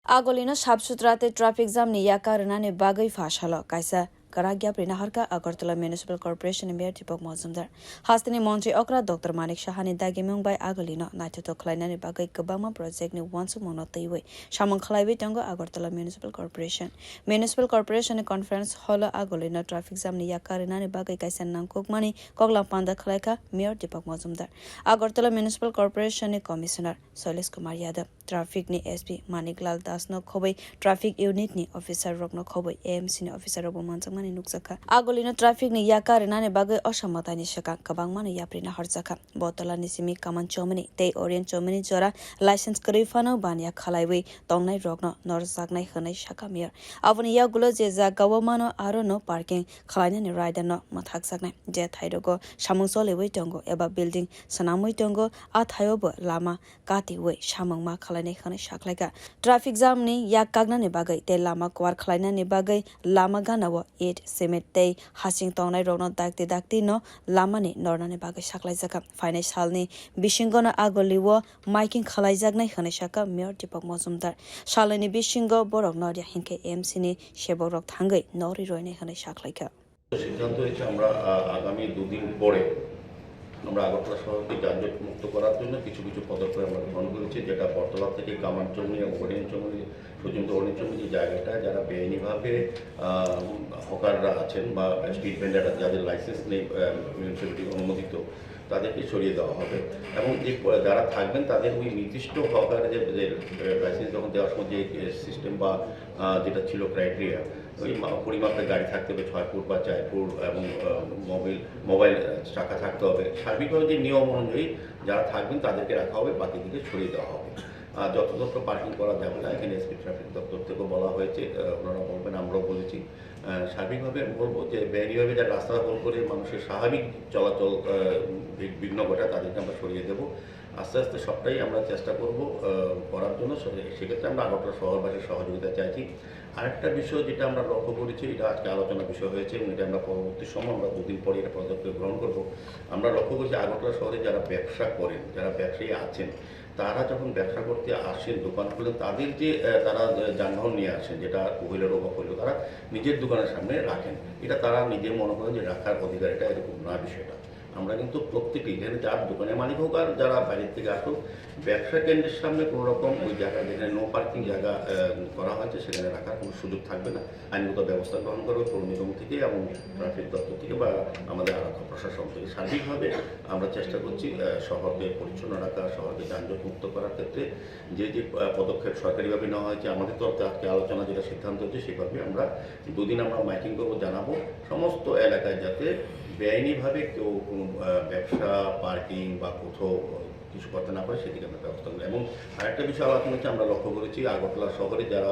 Agolino sabsutrate traffic jam ni yakarna ne bagai fashalo kaisa Karagya Prinaharka Agartala Municipal Corporation Mayor Deepak Mazumdar Hastini Montri Okra Dr. Manik Shahani Dagimung by Agolino Naito Klainani Bagai Kabama project ni once monotaiwe Shamon Khalaiwe Tongo Agartala Municipal Corporation Conference Hall Agolino traffic jam ni yakarna ne bagai kaisa nangkok mani Koglang Panda Khlaika Mayor Deepak Mazumdar Agartala Municipal Corporation Commissioner Solis Kumar Yadav Traffic ni SP Manik Lal Das no Khobai Traffic Unit ni Officer Rok no Khobai AMC ni Officer Rok Mansang Agolino traffic ni yakarna ne bagai osamata ni shaka kabang mani yaprina harjaka botola ni simi kaman chomani te orient chomani jora license karifano bania khalaiwe tongnai rokno norjaknai hanai shaka mir avoni yagulo je jagawa mano aro no parking khalaina ni rider no mathak saknai je thairogo samungso lewe tongo eba building sanamui tongo a thayobo lama kati we samangma khalainai hanai shaklaika traffic jam ni yakagna ne bagai te lama kwar khalaina ni bagai lama ganawo Semetei hasing tongnai rokno dakti no lamani nornani bagai saklaijaka financial ni bishingono agoliwo miking khalaijaknai hane saka Mayor Deepak Mazumdar salani bishingo borok norya hinke MC ni seborok thangai nori roine hane saklaika সিদ্ধান্ত হয়েছে আমরা আগামী দুদিন পরে আমরা আগরতলা শহরকে যানজট মুক্ত করার জন্য কিছু পদক্ষেপ আমরা গ্রহণ করেছি যেটা বটতলা থেকে কামারচৌমনি ওরিয়েন্টচৌমনি পর্যন্ত ওরিয়েন্টচৌমনি যে জায়গাটা যারা বেআইনিভাবে হকাররা আছেন বা স্ট্রিট ভেন্ডাররা যাদের লাইসেন্স নেই মিউনিসিপ্যালিটি অনুমোদিত তাদেরকে সরিয়ে দেওয়া হবে এবং যে যারা থাকবেন তাদের ওই নির্দিষ্ট হকার যে লাইসেন্স যখন দেওয়ার সময় যে সিস্টেম বা যেটা ছিল ক্রাইটেরিয়া ওই পরিমাপের গাড়ি থাকতে হবে 6 ফুট বা 4 ফুট এবং মোবাইল চাকা থাকতে হবে সার্বিকভাবে যে নিয়ম অনুযায়ী যারা থাকবেন তাদেরকে রাখা হবে বাকিদিকে ছড়িয়ে দেওয়া হবে যথাযথ পার্কিং করা যাবে না এখানে এসপি ট্রাফিক দপ্তর থেকেও বলা হয়েছে ওনারা বলবেন আমরাও বলেছি সার্বিকভাবে বলবো যে বেআইনিভাবে যারা রাস্তা দখল করে মানুষের স্বাভাবিক চলাচল বিঘ্ন ঘটায় তাদেরকে আমরা সরিয়ে দেবো আস্তে আস্তে সবটাই আমরা চেষ্টা করব করার জন্য সেক্ষেত্রে আমরা আগরতলা শহরবাসীর সহযোগিতা চাইছি আরেকটা বিষয় যেটা আমরা লক্ষ্য করেছি এটা আজকে আলোচনা বিষয় হয়েছে এবং এটা আমরা পরবর্তী সময় আমরা দুদিন পরে এটা পদক্ষেপ গ্রহণ করব আমরা লক্ষ্য করছি আগরতলা শহরে যারা ব্যবসা করেন যারা ব্যবসায়ী আছেন তারা যখন ব্যবসা করতে আসেন দোকান খুলে তাদের যে তারা যানবাহন নিয়ে আসেন যেটা টুহুইলার বা ফোর তারা নিজের দোকানের সামনে রাখেন এটা তারা নিজের মনে করেন যে রাখার অধিকার এটা এরকম না বিষয়টা আমরা কিন্তু প্রত্যেকেই যেখানে যার দোকানের মালিক হোক আর যারা বাইরের থেকে আসুক ব্যবসা কেন্দ্রের সামনে কোনো রকম ওই জায়গা যেখানে নো পার্কিং জায়গা করা হয়েছে সেখানে রাখার কোনো সুযোগ থাকবে না আইনগত ব্যবস্থা গ্রহণ করবে পৌর নিগম থেকে এবং ট্রাফিক দপ্তর থেকে বা আমাদের আরক্ষা প্রশাসন থেকে সার্বিকভাবে আমরা চেষ্টা করছি শহরকে পরিচ্ছন্ন রাখা শহরকে যানজট মুক্ত করার ক্ষেত্রে যে পদক্ষেপ সরকারিভাবে নেওয়া হয়েছে আমাদের তরফে আজকে আলোচনা যেটা সিদ্ধান্ত হচ্ছে সেভাবে আমরা দুদিন আমরা মাইকিং করবো জানাবো সমস্ত এলাকায় যাতে বেআইনিভাবে কেউ কোনো ব্যবসা পার্কিং বা কোথাও কিছু করতে না পারে সেদিকে আমরা ব্যবস্থা করি এবং আরেকটা বিষয় আলোচনা হচ্ছে আমরা লক্ষ্য করেছি আগরতলা শহরে যারা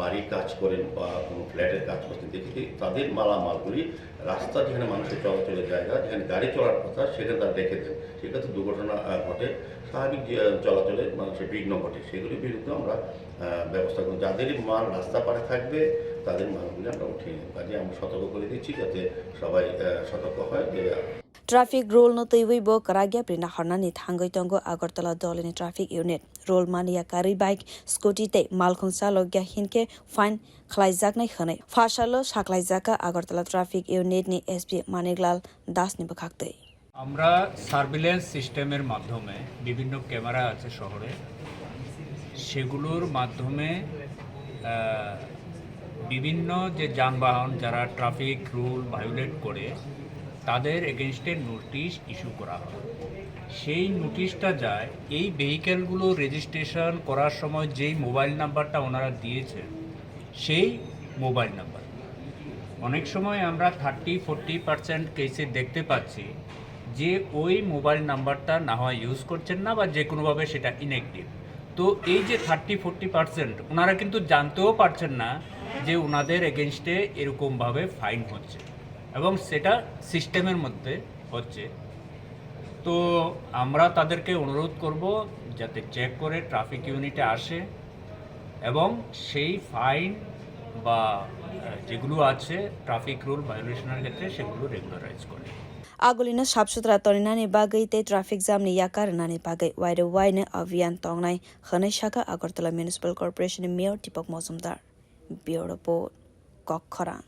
বাড়ির কাজ করেন বা কোনো ফ্ল্যাটের কাজ করছেন দেখেছি তাদের মালামালগুলি রাস্তা যেখানে মানুষের চলাচলের জায়গা যেখানে গাড়ি চলার কথা সেখানে তারা রেখে দেন সেক্ষেত্রে দুর্ঘটনা ঘটে স্বাভাবিক চলাচলে মানুষের বিঘ্ন ঘটে সেগুলির বিরুদ্ধে আমরা ব্যবস্থা করি যাদের মাল রাস্তা পারে থাকবে তাদের মালগুলি আমরা উঠিয়ে নেব কাজে আমরা সতর্ক করে দিচ্ছি যাতে সবাই সতর্ক হয় যে Traffic rule no teiwi bo karagya prina harnani thangai tongo Agartala dolini traffic unit rule mania kari bike scooty te malkhung salogya hinke fine khlaijaknai khanai fashalo saklaijaka Agartala traffic unit ni SP Maniklal Das ni bakhakte আমরা surveillance সিস্টেমের মাধ্যমে বিভিন্ন camera আছে শহরে সেগুলোর মাধ্যমে বিভিন্ন যে যানবাহন যারা ট্রাফিক রুল ভায়োলেট করে তাদের এগেনস্টে নোটিশ ইস্যু করা হয় সেই নোটিশটা যায় এই ভেহিক্যালগুলো রেজিস্ট্রেশন করার সময় যেই মোবাইল নাম্বারটা ওনারা দিয়েছেন সেই মোবাইল নাম্বার অনেক সময় আমরা 30-40% কেসে দেখতে পাচ্ছি যে ওই মোবাইল নাম্বারটা না হয় ইউজ করছেন না বা যে কোনোভাবে সেটা ইনঅ্যাক্টিভ তো এই যে 30-40% ওনারা কিন্তু জানতেও পারছেন না যে ওনাদের এগেনস্টে এরকমভাবে ফাইন হচ্ছে এবং সেটা সিস্টেমের মধ্যে হচ্ছে তো আমরা তাদেরকে অনুরোধ করব যাতে চেক করে ট্রাফিক ইউনিটে আসে এবং সেই ফাইন বা যেগুলো আছে ট্রাফিক রুল ভায়োলেশনের ক্ষেত্রে সেগুলো রেগুলারাইজ করে Agulina sabsutra toninani bagai te traffic jam ni yakarnani bagai wide wide avian tongnai khane shaka Agartala Municipal Corporation Mayor Deepak Mazumdar. Bureau report Kokkhara.